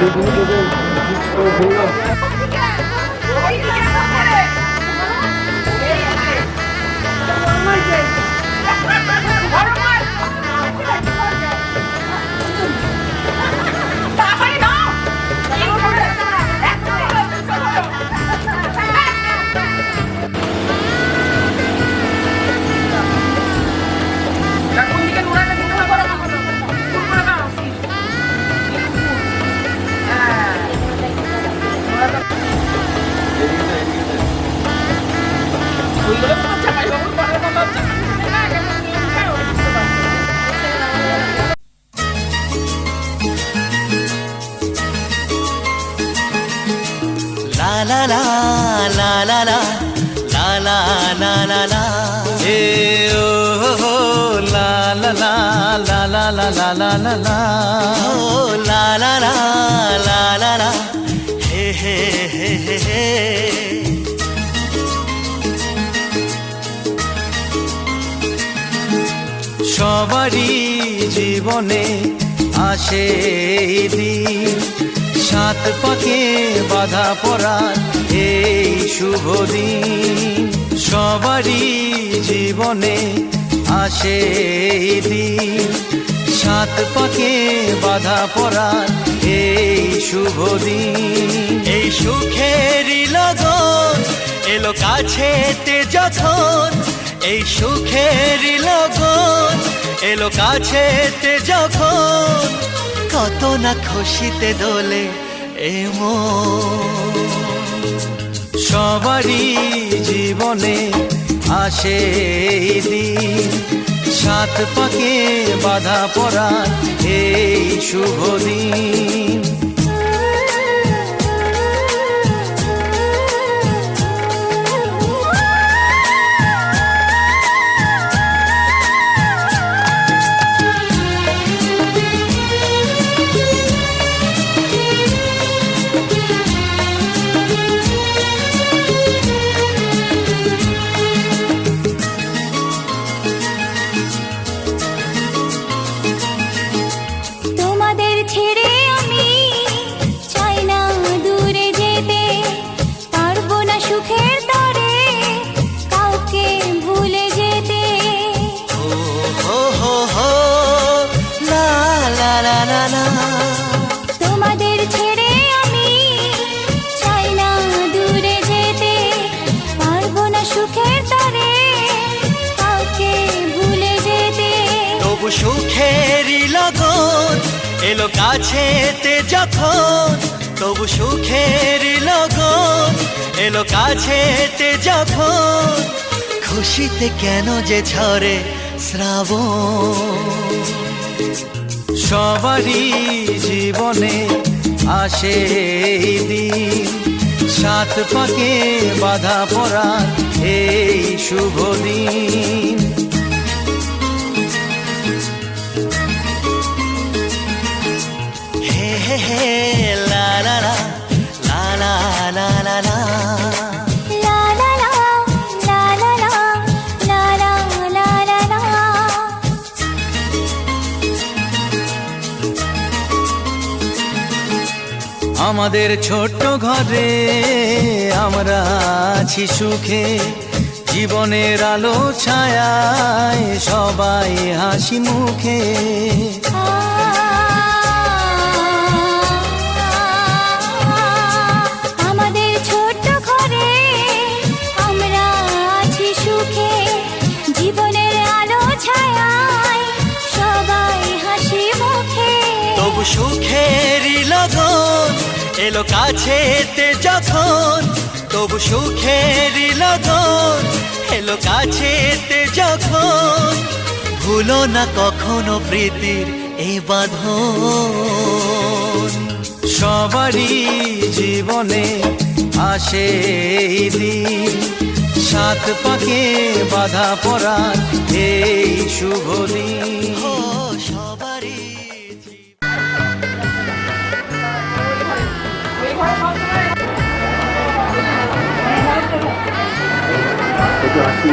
বেগুনি বেগুন জুস করে ফেললো। La la la la la la la la la la hey oh la la la la la la la la la la oh la la la la la la hey hey hey hey সবারই জীবনে আসে এই দিন সাত পাকে বাধা পড়ার এই শুভ দিন সবারই জীবনে আসে এই দিন সাত পাকে বাধা পড়ার এই শুভ দিন এই সুখেরই লগন এলো কাছেতে যখন এই সুখেরই লগন এলো কাছেতে যখন কত না খুশিতে দোলে এমন সবারই জীবনে আসে এই দিন সাত পাকে বাধা পড়ার এই শুভ দিন তোমাদের ছেড়ে আমি চাই না দূরে যেতে পারবো না সুখের তরে কাউকে ভুলে যেতে তবু সুখেরই লগন এলো কাছেতে যখন তবু সুখেরই লগন এলো কাছেতে যখন খুশিতে কেন যে ঝরে শ্রাবণ সবারই জীবনে আসে এই দিন সাত পাকে বাধা পড়ার এই শুভ দিন হে হে হে লা লা লা লা লা লা লা আমাদের ছোট্ট ঘরে আমরা আছি সুখে জীবনের আলো ছায়ায় সবাই হাসি মুখে আমাদের ছোট্ট ঘরে আমরা আছি সুখে জীবনের আলো ছায়ায় সবাই হাসি মুখে তবু সুখেরই লগন এলো কাছেতে যখন তবু সুখেরই লগন এলো কাছেতে যখন ভুলো না কখনো প্রীতির এই বাঁধন সবারই জীবনে আসে এই দিন সাত পাকে বাধা পড়ার এই শুভ দিন সবারই আসি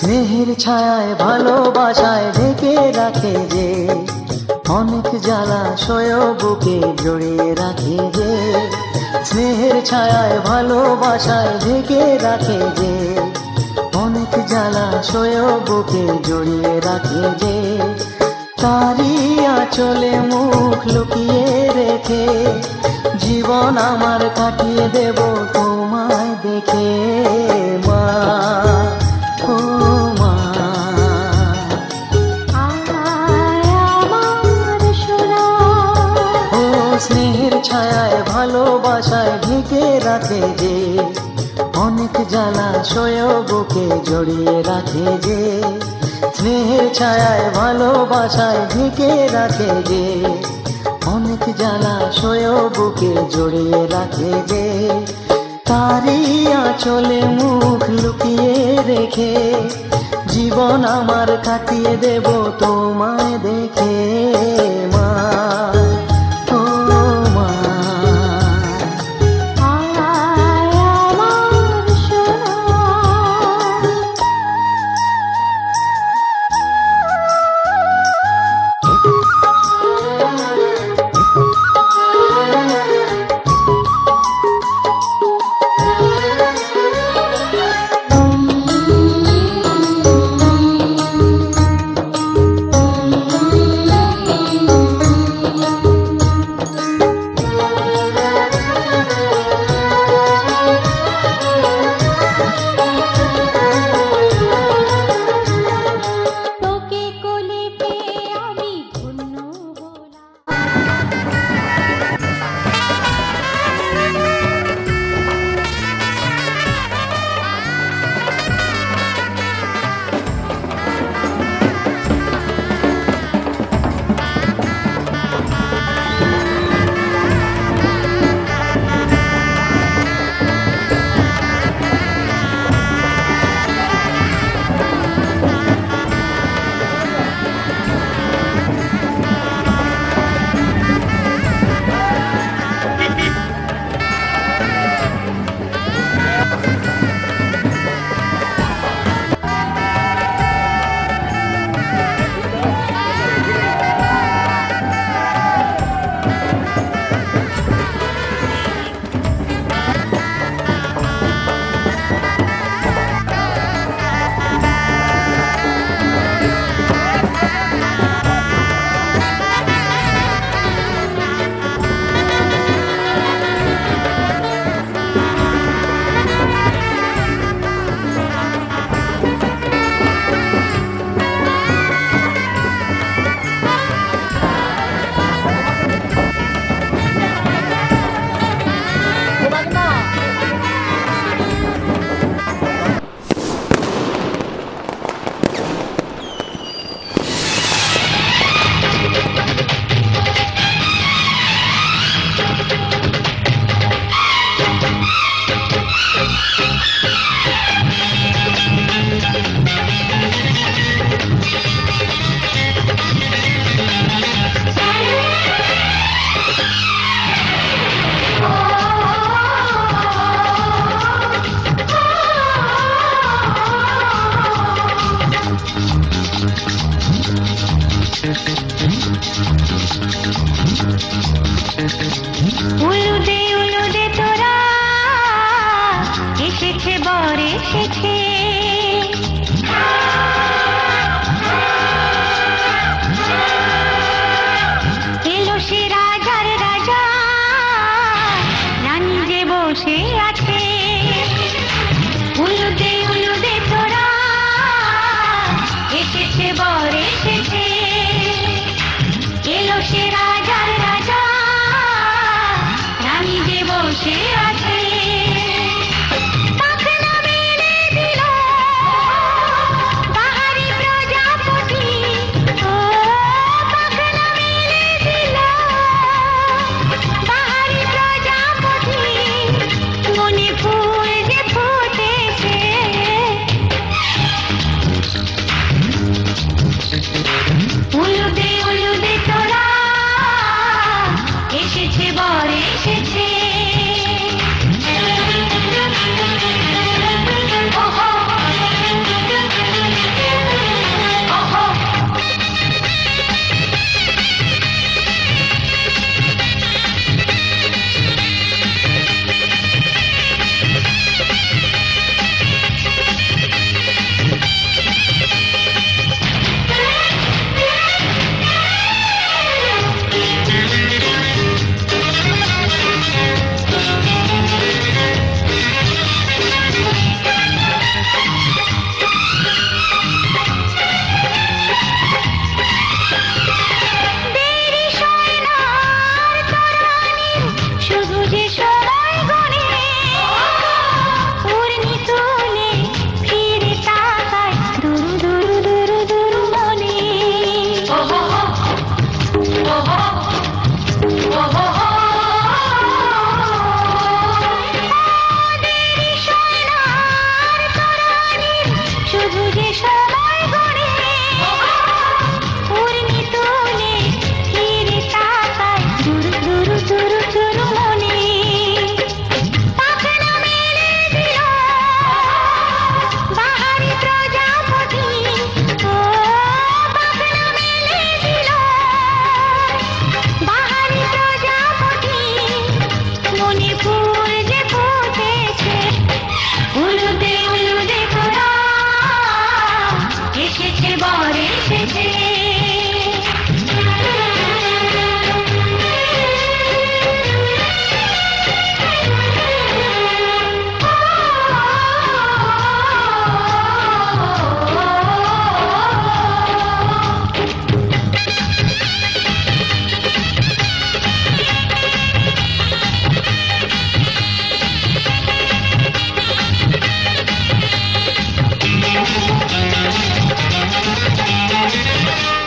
স্নেহের ছায়ায় ভালোবাসায় ঢেকে রাখে যে, অনেক জ্বালাশয় বুকে জড়িয়ে রাখে যে। স্নেহের ছায়ায় ভালোবাসায় ঢেকে রাখে যে, অনেক জ্বালাশয় বুকে জড়িয়ে রাখে যে। তারি আঁচলে মুখ লুকিয়ে রেখে জীবন আমার কাটিয়ে দেব তোমায় দেখে মা, ও মা। ও স্নেহের ছায়ায় ভালোবাসায় ঢেকে রাখে যে, অনেক জ্বালাশয় বুকে জড়িয়ে রাখে যে। স্নেহের ছায়ায় ভালোবাসায় ঢেকে রাখে যে, অনেক জ্বালাশয় বুকে জড়িয়ে রাখে যে। তারি আঁচলে মুখ লুকিয়ে রেখে জীবন আমার কাটিয়ে দেব তোমায় দেখে মা, ও মা।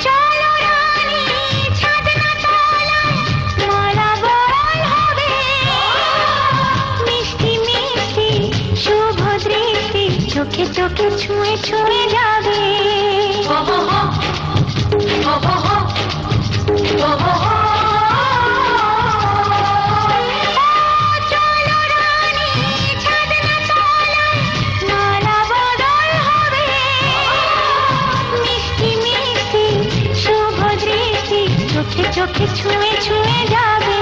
চলো রানী ছাদনা তলায় মালা বরণ হবে মিষ্টি মিষ্টি শুভ দৃষ্টি চোখে চোখে ছুঁয়ে ছুঁয়ে যাবে চলো রানী ছাদনা তলায় মালা বদল হবে মিষ্টি মিষ্টি শুভ দৃষ্টি চোখে চোখে ছুঁয়ে ছুঁয়ে যাবে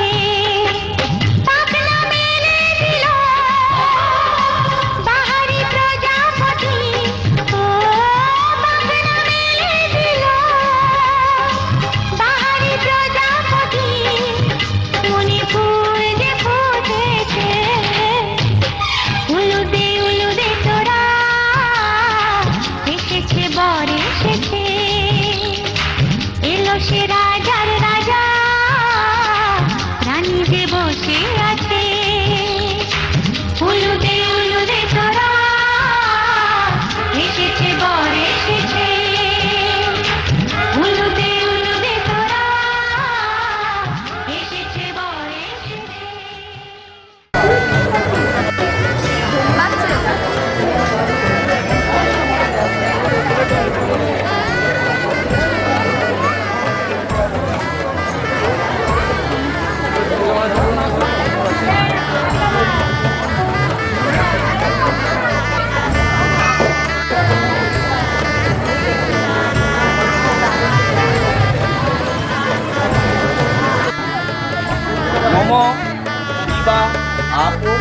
পাখনা মেলে দিল বাহারি প্রজাপতি ও পাখনা মেলে দিল বাহারি প্রজাপতি মনে ফুল যে ফুটেছে উলুদে তোরা এসেছে বর এসেছে এলো সে রাজার রাজা রানী যে বসে আছে উলুদে তোরা এসেছে বর এসেছে উলুদে তোরা এসেছে বর এসেছে মম বিবা আপু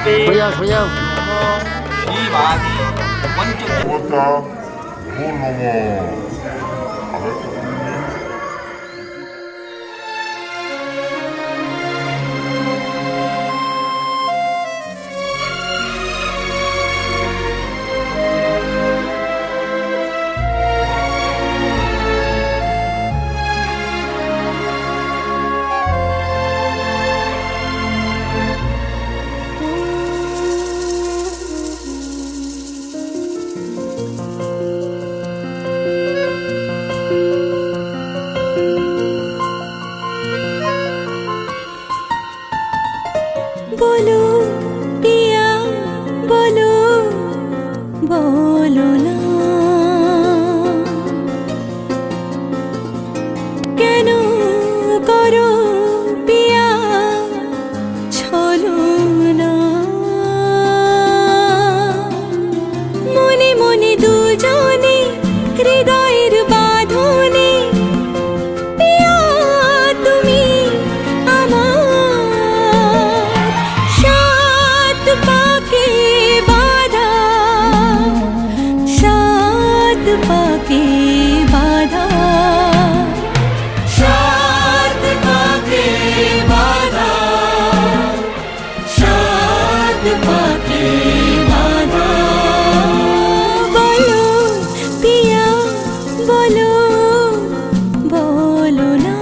소야 비마디 원쪽 Bota volume. বলো পিয়া বলো বলো না কেন করো পিয়া ছলো না মনে মনে দুজনে হৃদয়ের বাঁধনে পিয়া তুমি আমার সাত পাকে বাঁধা সাত পাকে বাঁধা সাত পাকে বাঁধা সাত পাকে বাঁধা বলো পিয়া বলো বলো না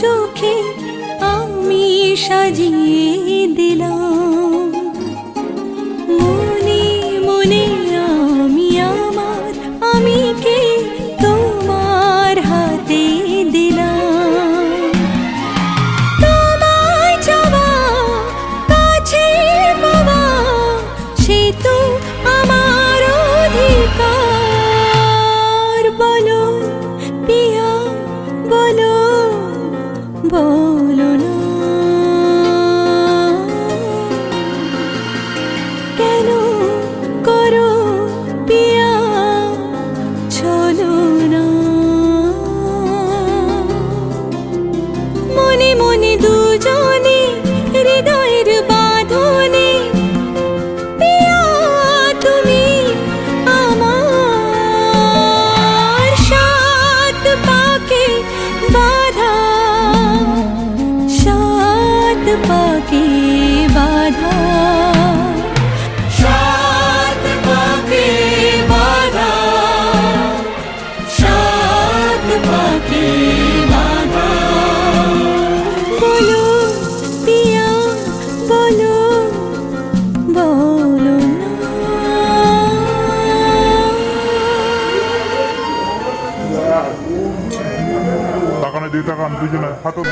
চোখে আমি সাজিয়ে দিলাম, মনে মনে আমি আমার আমিকে তোমার হাতে দিলাম। তোমায় চাওয়া কাছে পাওয়া সে তো আমার অধিকার। বলো পিয়া বলো বলো না কেন করো পিয়া চলো না। মনে মনে দুজনে হৃদয়ের বাঁধনে পিয়া তুমি আমার সাত পাকে বাধা, সাত পাকে বাধা, সাত পাকে বাধা, সাত পাকে বাধা। বলো পিয়া বলো বলো না। তাকানে দুই তাকান দুজনে হাঁটো।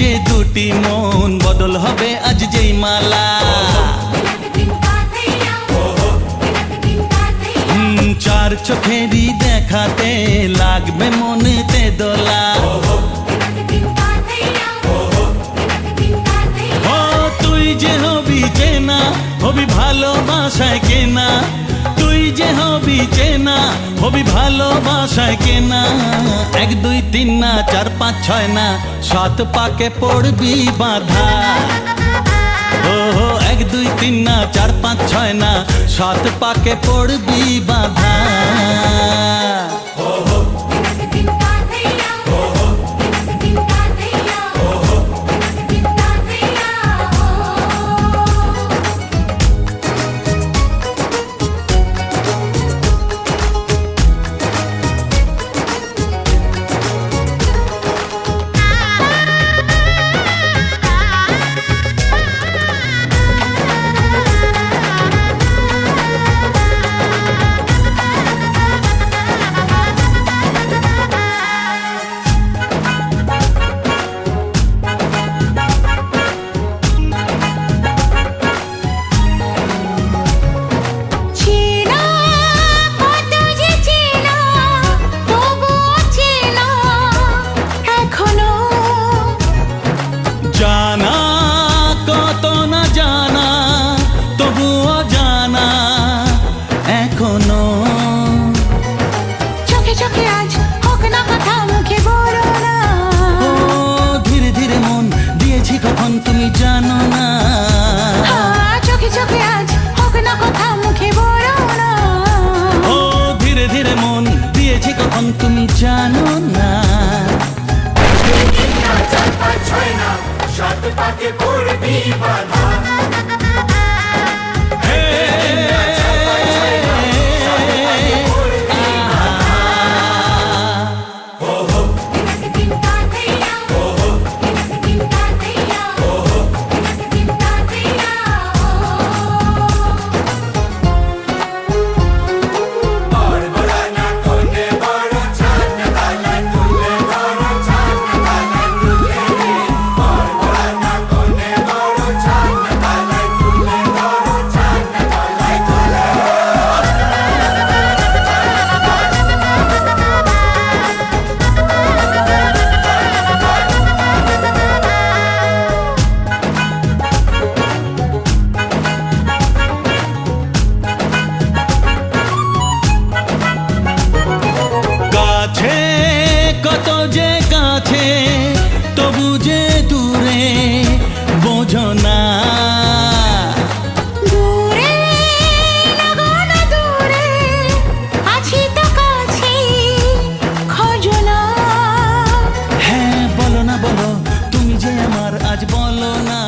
যে দুটি মন বদল হবে আজ যেই মালা, চার চোখেরই দেখাতে লাগবে মনেতে দোলা। ও তুই যে হবি চেনা হবি ভালোবাসায় কেনা, তুই যে হবি চেনা হবি ভালোবাসায় কেনা। 1 2 3 না 4 5 6 না 7 পাকে পড়বি বাধা। ও 1 2 3 না 4 5 6 না 7 পাকে পড়বি বাধা। জানো না। চোখে চোখে আজ হোক না কথা মুখে বলো না। ও ধীরে ধীরে মন দিয়েছি কখন তুমি জানো না। কত যে কাছে তবু যে দূরে বোঝো না। দূরে লাগো না দূরে আছি তো কাছে খোঁজো না। হ্যাঁ বলো না বলো তুমি যে আমার আজ বলো না।